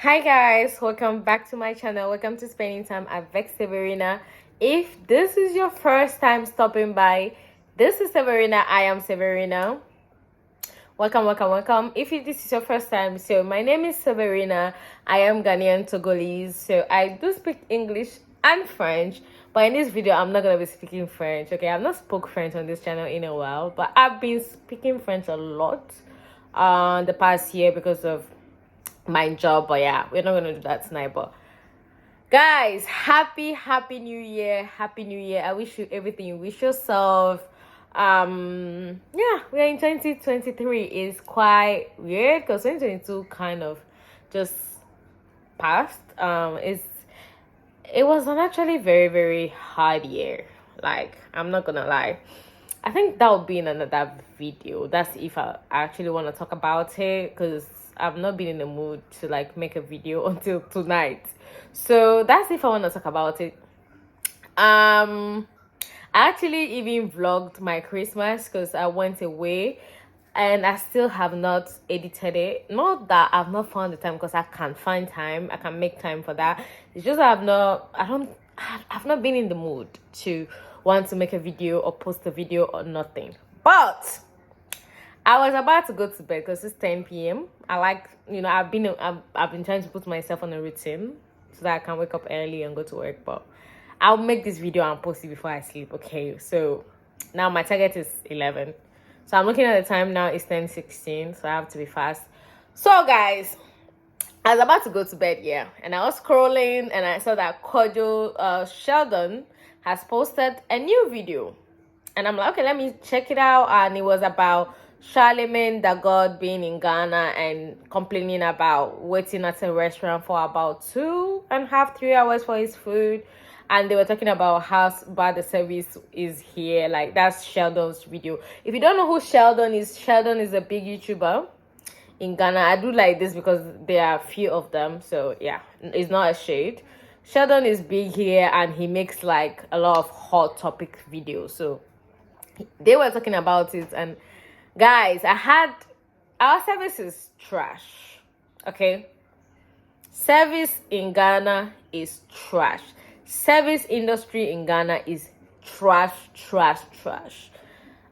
Hi guys, welcome back to my channel. Welcome to Spending Time Avec Severina. If this is your first time stopping by, this is Severina. I am Severina. Welcome. If this is your first time, so my name is Severina. I am Ghanaian Togolese, so I do speak English and French. But in this video, I'm not gonna be speaking French. Okay, I've not spoke French on this channel in a while, but I've been speaking French a lot the past year because of my job. But yeah, we're not gonna do that tonight. But guys, happy new year. I wish you everything you wish yourself. Yeah, we're in 2023. It's quite weird because 2022 kind of just passed. It was an actually very hard year. Like, I'm not gonna lie. I think that would be in another video. That's if I actually want to talk about it, because I've not been in the mood to like make a video until tonight. So that's if I want to talk about it. I actually even vlogged my Christmas because I went away and I still have not edited it. Not that I've not found the time, because I can find time. I can make time for that. It's just I've not been in the mood to want to make a video or post a video or nothing. But I was about to go to bed because it's 10 p.m. I've been trying to put myself on a routine so that I can wake up early and go to work. But I'll make this video and post it before I sleep. Okay, so now my target is 11. So I'm looking at the time now. It's 10:16, so I have to be fast. So guys, I was about to go to bed, yeah, and I was scrolling and I saw that Kojo Sheldon has posted a new video, and I'm like, okay, let me check it out. And it was about Charlamagne Tha God being in Ghana and complaining about waiting at a restaurant for about 2.5-3 hours for his food. And they were talking about how bad the service is here. Like, that's Sheldon's video. If you don't know who Sheldon is a big YouTuber in Ghana. I do like this because there are a few of them. So yeah, it's not a shade. Sheldon is big here and he makes like a lot of hot topic videos. So they were talking about it, and guys, our service is trash. Okay, service in Ghana is trash. Service industry in Ghana is trash.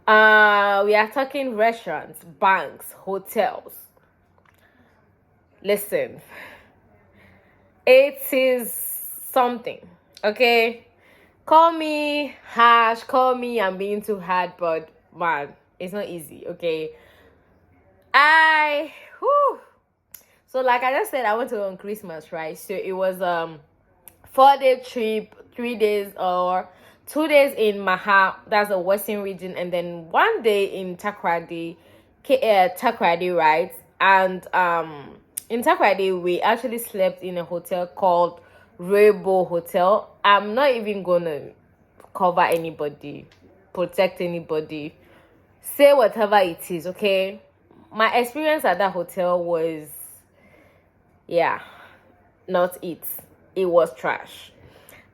We are talking restaurants, banks, hotels. Listen, it is something. Okay, call me harsh, call me I'm being too hard, but man, it's not easy. Okay, so like I just said, I went to on Christmas, right? So it was 4-day trip, 3 days or 2 days in Maha, that's the western region, and then 1 day in Takoradi, right? And in Takoradi, we actually slept in a hotel called Raybow Hotel. I'm not even gonna cover anybody, protect anybody, say whatever it is. Okay, my experience at that hotel was, yeah, not it. It was trash.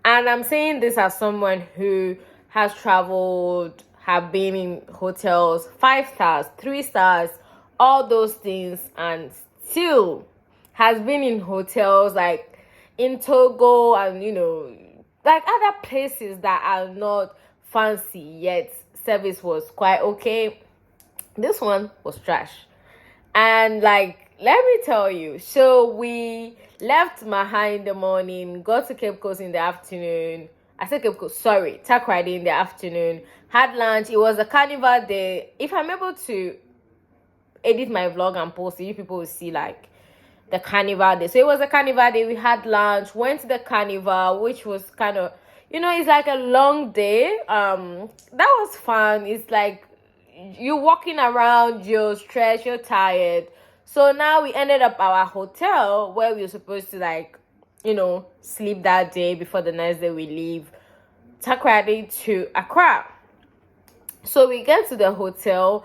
And I'm saying this as someone who has traveled, have been in hotels 5 stars, 3 stars, all those things, and still has been in hotels like in Togo and like other places that are not fancy, yet service was quite okay. This one was trash. And like, let me tell you, so we left Maha in the morning, got to Cape Coast in the afternoon. I said Cape Coast, sorry, Takoradi in the afternoon. Had lunch. It was a carnival day. If I'm able to edit my vlog and post it, you people will see like the carnival day. So it was a carnival day. We had lunch, went to the carnival, which was kind of, it's like a long day. That was fun. It's like you're walking around, you're stressed, you're tired. So now we ended up our hotel where we were supposed to like, sleep that day before the next day we leave Takoradi to Accra. So we get to the hotel,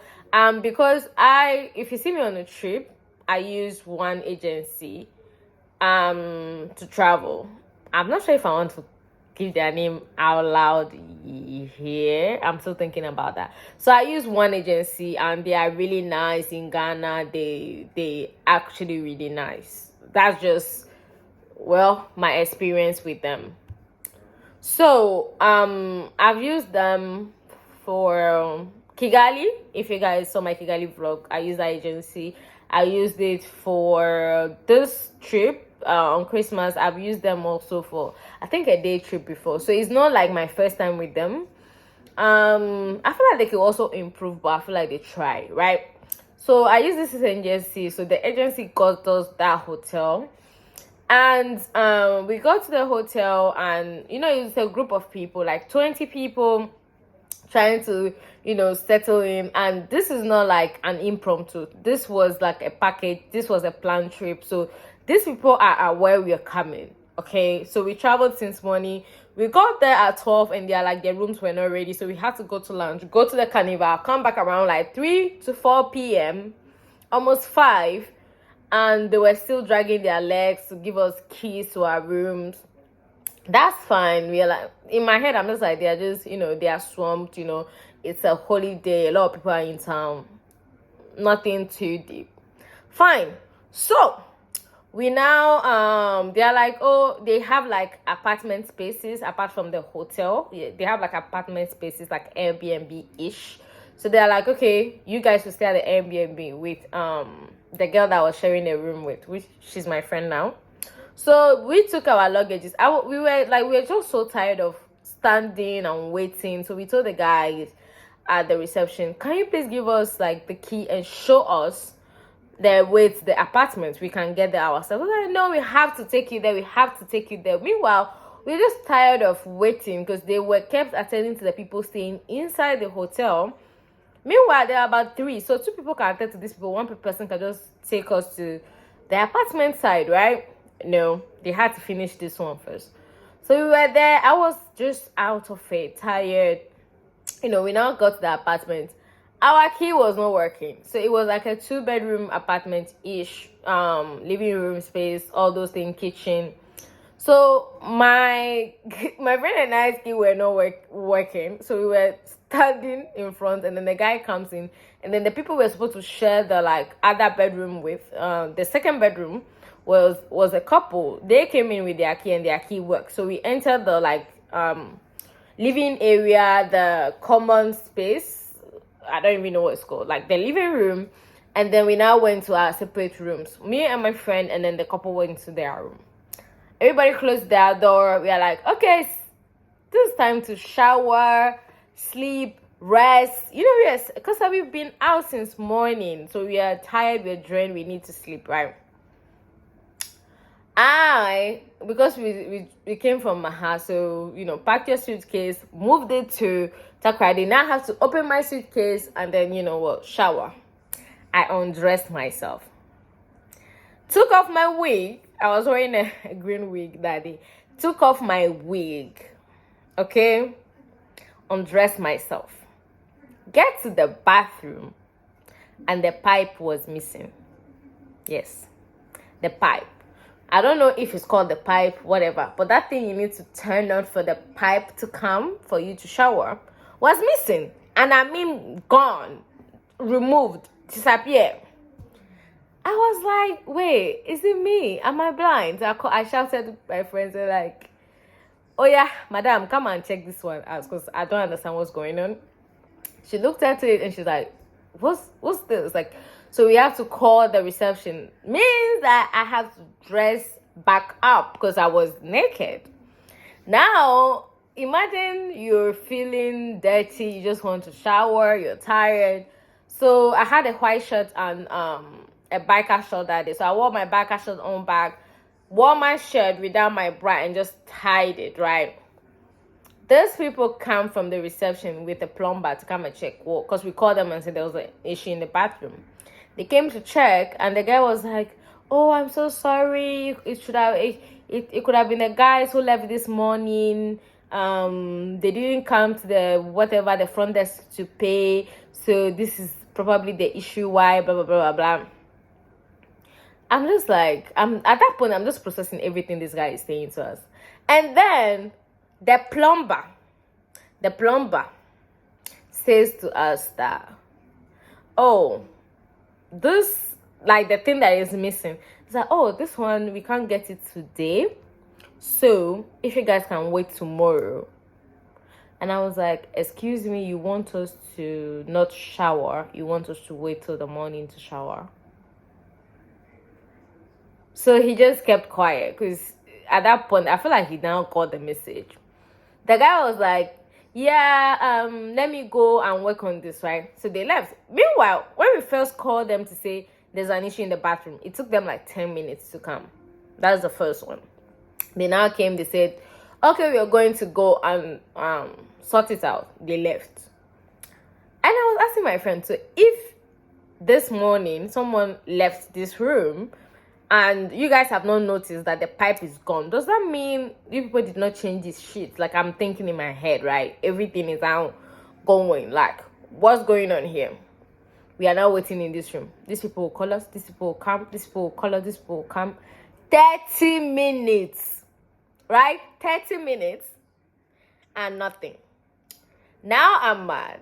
because if you see me on a trip, I use one agency to travel. I'm not sure if I want to give their name out loud here. I'm still thinking about that. So I use one agency, and they are really nice in Ghana. They actually really nice. That's just, well, my experience with them. So I've used them for Kigali. If you guys saw my Kigali vlog, I used that agency. I used it for this trip on Christmas. I've used them also for, I think, a day trip before. So it's not like my first time with them. I feel like they could also improve, but I feel like they try, right? So I use this agency. So the agency got us that hotel. And we got to the hotel, and it's a group of people, like 20 people, trying to settle in. And this is not like an impromptu. This was like a package. This was a planned trip. So these people are aware we are coming. Okay, so we traveled since morning. We got there at 12, and they're like, their rooms were not ready, so we had to go to lounge, go to the carnival, come back around like 3 to 4 p.m, almost 5. And they were still dragging their legs to give us keys to our rooms. That's fine. We are like, in my head, I'm just like, they're just, they are swamped, it's a holiday, a lot of people are in town, nothing too deep. Fine. So we now they're like, oh, they have like apartment spaces apart from the hotel. Yeah, they have like apartment spaces, like Airbnb-ish. So they're like, okay, you guys will stay at the Airbnb with the girl that I was sharing a room with, which she's my friend now. So we took our luggages. We were just so tired of standing and waiting. So we told the guys at the reception, can you please give us like the key and show us the apartment? We can get there ourselves. I was like, no, we have to take you there. We have to take you there. Meanwhile, we were just tired of waiting because they were kept attending to the people staying inside the hotel. Meanwhile, there are about 3. So 2 people can attend to these people. 1 person can just take us to the apartment side, right? No, they had to finish this one first. So we were there. I was just out of it, tired. We now got to the apartment. Our key was not working. So it was like a 2-bedroom apartment-ish, living room space, all those things, kitchen. So my friend and I's key were not working. So we were standing in front, and then the guy comes in, and then the people were supposed to share the like other bedroom with the second bedroom was a couple. They came in with their key, and their key worked. So we entered the like living area, the common space. I don't even know what it's called, like the living room. And then we now went to our separate rooms. Me and my friend, and then the couple went to their room. Everybody closed their door. We are like, okay, this is time to shower, sleep, rest. Yes, because we've been out since morning. So we are tired, we're drained, we need to sleep, right? Because we came from Maha, so, packed your suitcase, moved it to Takrady. Now I have to open my suitcase and then, shower. I undressed myself. Took off my wig. I was wearing a green wig that day. Took off my wig. Okay? Undressed myself. Get to the bathroom. And the pipe was missing. Yes. The pipe. I don't know if it's called the pipe, whatever. But that thing you need to turn on for the pipe to come for you to shower was missing. And I mean gone. Removed. Disappeared. I was like, wait, is it me? Am I blind? I shouted to my friends, like, oh yeah, madam, come and check this one out, because I don't understand what's going on. She looked at it and she's like, what's this? Like, so we have to call the reception. Means that I have to dress back up because I was naked. Now, imagine you're feeling dirty, you just want to shower, you're tired. So I had a white shirt and a biker shirt that day. So I wore my biker shirt on back, wore my shirt without my bra, and just tied it, right? These people come from the reception with a plumber to come and check, because we called them and said there was an issue in the bathroom. They came to check, and the guy was like, oh, I'm so sorry. It could have been the guys who left this morning. They didn't come to the front desk to pay. So this is probably the issue why, blah, blah, blah, blah, blah. I'm just like, at that point, I'm just processing everything this guy is saying to us. And then The plumber, the plumber says to us that, oh, this, like the thing that is missing, is that, oh, this one, we can't get it today. So if you guys can wait tomorrow. And I was like, excuse me, you want us to not shower? You want us to wait till the morning to shower? So he just kept quiet, because at that point, I feel like he now got the message. The guy was like, yeah, let me go and work on this, right? So they left. Meanwhile, when we first called them to say there's an issue in the bathroom, it took them like 10 minutes to come. That was the first one. They now came, they said, okay, we are going to go and sort it out. They left. And I was asking my friend, so if this morning someone left this room and you guys have not noticed that the pipe is gone, does that mean you people did not change this shit? Like, I'm thinking in my head, right? Everything is out going. Like, what's going on here? We are now waiting in this room. These people will call us. These people will come. These people will call us. These people will come. 30 minutes. Right? 30 minutes. And nothing. Now I'm mad.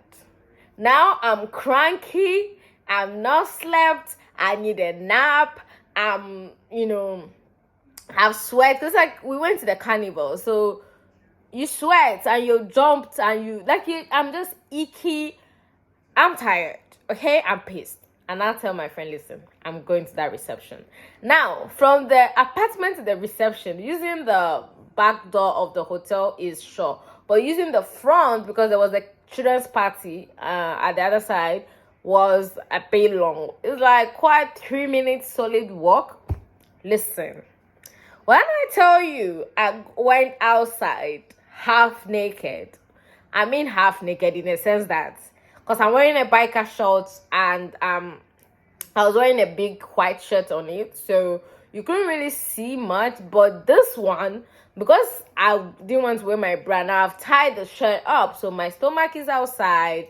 Now I'm cranky. I'm not slept. I need a nap. I've sweat. It's like we went to the carnival. So you sweat and you jumped and I'm just icky. I'm tired. Okay? I'm pissed. And I'll tell my friend, listen, I'm going to that reception. Now, from the apartment to the reception, using the back door of the hotel is short. But using the front, because there was a children's party at the other side, was a bit long. It's like quite 3 minutes solid walk. Listen, when I tell you I went outside half naked, I mean half naked in a sense that, because I'm wearing a biker shorts and I was wearing a big white shirt on it, so you couldn't really see much. But this one, because I didn't want to wear my bra, now I've tied the shirt up, so my stomach is outside,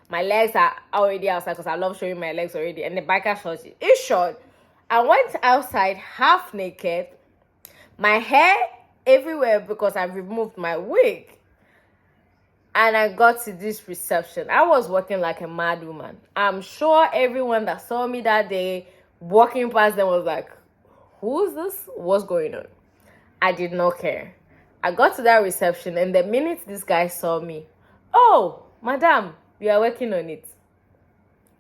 my legs are already outside, because I love showing my legs already, and the biker shorts is short. I went outside half naked, my hair everywhere because I removed my wig. And I got to this reception. I was walking like a mad woman. I'm sure everyone that saw me that day walking past them was like, who's this? What's going on? I did not care. I got to that reception, and the minute this guy saw me, oh, madam, we are working on it.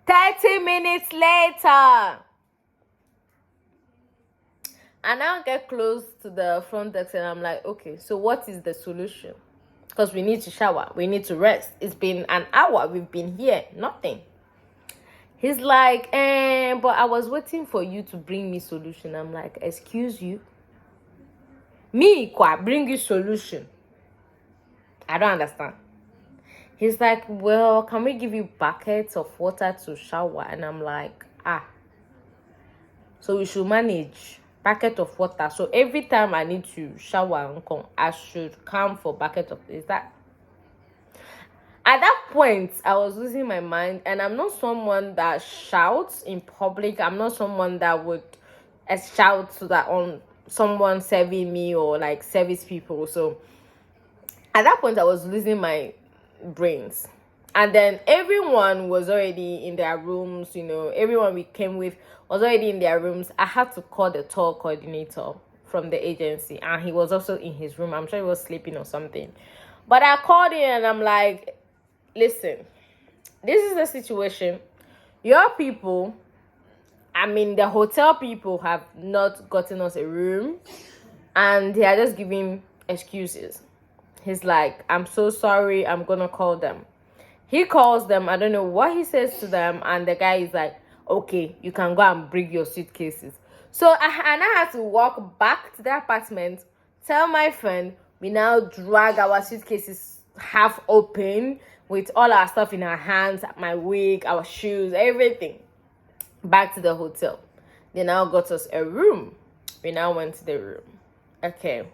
30 minutes later. I now get close to the front desk and I'm like, okay, so what is the solution? Because we need to shower. We need to rest. It's been an hour. We've been here. Nothing. He's like, but I was waiting for you to bring me solution. I'm like, excuse you? Me, bring you solution? I don't understand. He's like, well, can we give you buckets of water to shower? And I'm like, so we should manage bucket of water. So every time I need to shower and come, I should come for bucket of, is that? At that point, I was losing my mind, and I'm not someone that shouts in public. I'm not someone that would shout so that on someone serving me or like service people. So at that point, I was losing my brains. And then everyone was already in their rooms, everyone we came with was already in their rooms. I had to call the tour coordinator from the agency, and he was also in his room. I'm sure he was sleeping or something. But I called in and I'm like, listen, this is the situation. Your people, the hotel people have not gotten us a room, and they are just giving excuses. He's like, I'm so sorry, I'm gonna call them. He calls them, I don't know what he says to them, and the guy is like, okay, you can go and bring your suitcases. So I had to walk back to the apartment, tell my friend, we now drag our suitcases half open with all our stuff in our hands, my wig, our shoes, everything, back to the hotel. They now got us a room. We now went to the room. Okay.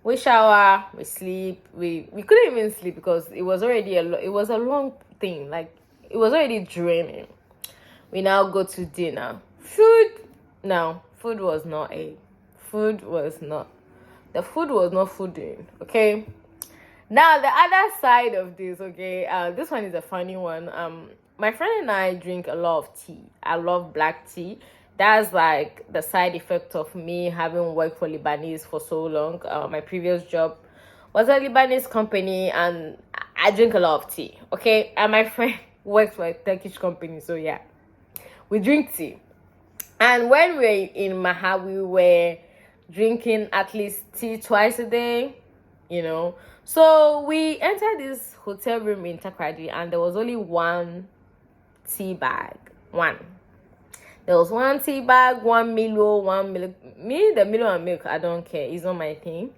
We shower, we sleep. We couldn't even sleep because it was already it was a long thing. Like, it was already draining. We now go to dinner. Food was not the food was not fooding, okay? Now the other side of this, okay, this one is a funny one. My friend and I drink a lot of tea. I love black tea. That's like the side effect of me having worked for Lebanese for so long. My previous job was a Lebanese company, and I drink a lot of tea. Okay, and my friend works for a Turkish company, so yeah, we drink tea. And when we were in Maha, we were drinking at least tea twice a day, you know. So we entered this hotel room in Takrady, and there was only one tea bag. One. There was one tea bag, one Milo, one milk. Me, the Milo and milk, I don't care. It's not my thing.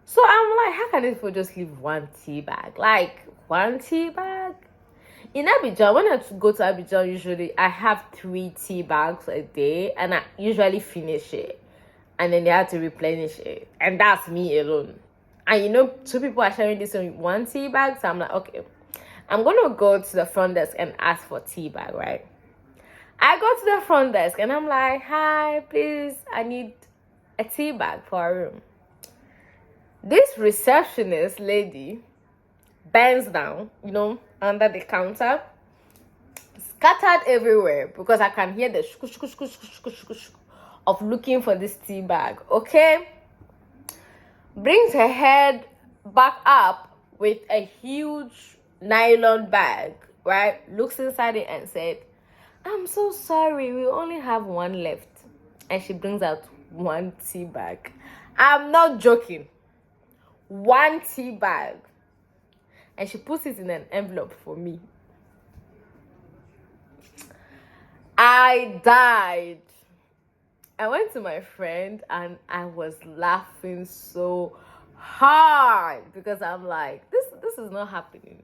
So I'm like, how can these people just leave one tea bag? Like, one tea bag? In Abidjan, when I go to Abidjan, usually I have 3 tea bags a day, and I usually finish it, and then they have to replenish it, and that's me alone. And you know, 2 people are sharing this in 1 tea bag, so I'm like, okay, I'm gonna go to the front desk and ask for tea bag, right? I go to the front desk and I'm like, hi, please, I need a tea bag for our room. This receptionist lady bends down, you know, under the counter, scattered everywhere, because I can hear the shkush, shkush, shkush, shkush, shkush, shkush of looking for this tea bag. Okay, brings her head back up with a huge nylon bag, right? Looks inside it and said, I'm so sorry, we only have 1 left. And she brings out 1 tea bag. I'm not joking. 1 tea bag. And she puts it in an envelope for me. I died. I went to my friend and I was laughing so hard, because I'm like, this is not happening.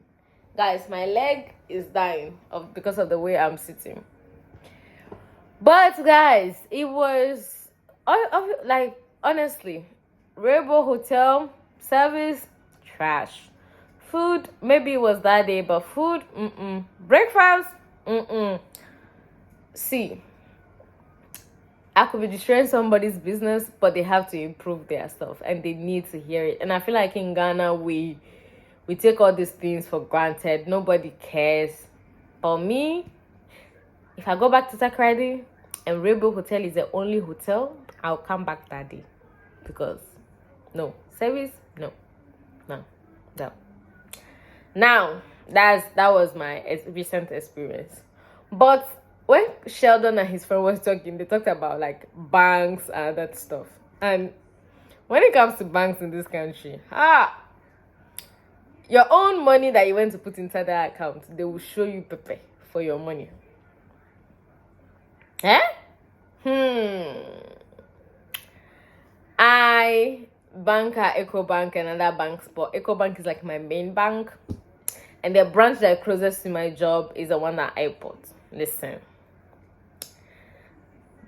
Guys, my leg is dying because of the way I'm sitting. But guys, it was like, honestly, Raybow Hotel service trash. Food, maybe it was that day, but food, breakfast, See, I could be destroying somebody's business, but they have to improve their stuff, and they need to hear it. And I feel like in Ghana, we take all these things for granted. Nobody cares. But me, if I go back to Takrady and Raybow Hotel is the only hotel, I'll come back that day. Because, no. Service, no. Now, that was my recent experience. But when Sheldon and his friend was talking, they talked about like banks and that stuff. And when it comes to banks in this country, your own money that you went to put inside that account, they will show you pepe for your money. I bank at EcoBank and other banks, but EcoBank is like my main bank. And the branch that is closest to my job is the one at airport. Listen.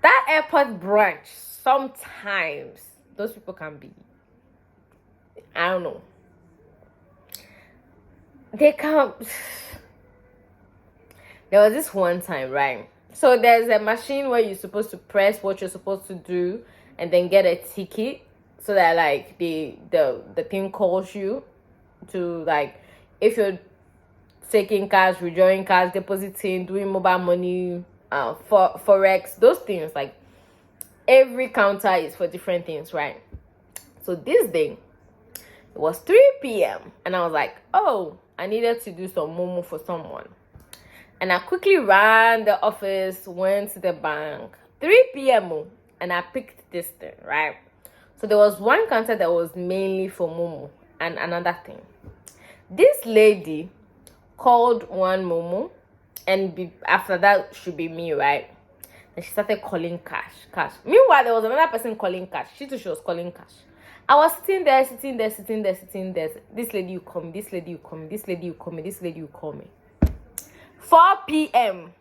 That airport branch, sometimes, those people can be, I don't know. They can't. There was this one time, right? So there's a machine where you're supposed to press what you're supposed to do and then get a ticket, so that like the thing calls you to, like, if you're taking cash, withdrawing cash, depositing, doing mobile money, for forex, those things. Like, every counter is for different things, right? So this day, it was 3 p.m. and I was like, oh, I needed to do some momo for someone. And I quickly ran the office, went to the bank. 3 p.m. and I picked this thing, right? So there was one counter that was mainly for momo and another thing. This lady called one momo, and after that should be me, right? And she started calling cash. Meanwhile, there was another person calling cash. She was calling cash. I was sitting there. This lady, you call me. This lady, you call me. This lady, you call me. This lady, you call me. 4 p.m.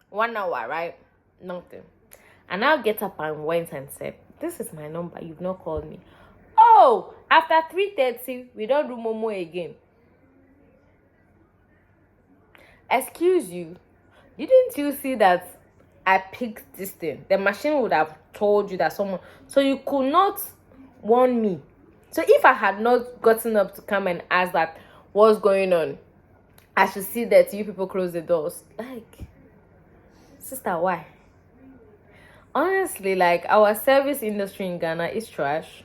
1 hour, right? Nothing. And I'll get up and went and said, this is my number. You've not called me. Oh, after 3:30, we don't do momo again. Excuse you, didn't you see that I picked this thing? The machine would have told you that someone, so you could not warn me So if I had not gotten up to come and ask that what's going on, I should see that you people close the doors. Like, sister, why? Honestly, like, our service industry in Ghana is trash.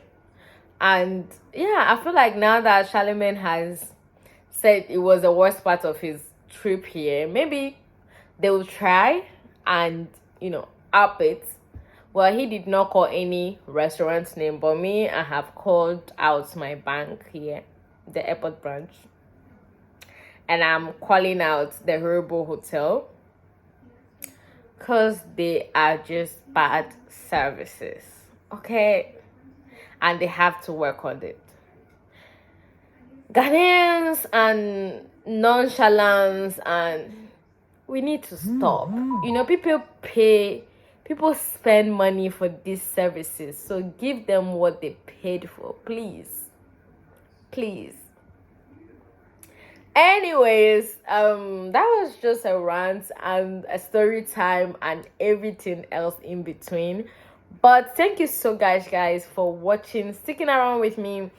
And yeah, I feel like now that Charlamagne has said it was the worst part of his trip here, maybe they will try and, up it. Well, he did not call any restaurant name, but me, I have called out my bank here, the airport branch, and I'm calling out the raybow hotel because they are just bad services, okay? And they have to work on it. Ghanaians and nonchalance, and we need to stop. People spend money for these services, so give them what they paid for, please. Anyways, that was just a rant and a story time and everything else in between. But thank you so guys for watching, sticking around with me.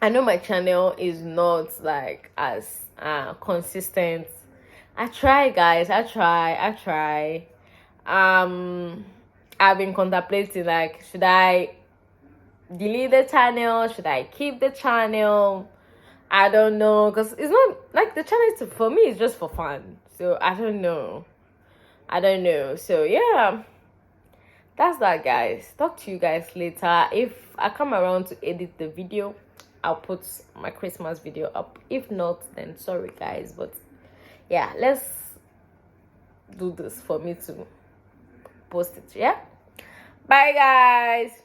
I know my channel is not like as consistent. I try, guys. I try. I've been contemplating, like, should I delete the channel? Should I keep the channel? I don't know, because it's not like the channel is for me, it's just for fun. So I don't know. So yeah, that's that, guys. Talk to you guys later. If I come around to edit the video, I'll put my Christmas video up. If not, then sorry guys, but yeah, let's do this for me to post it. Yeah, bye guys.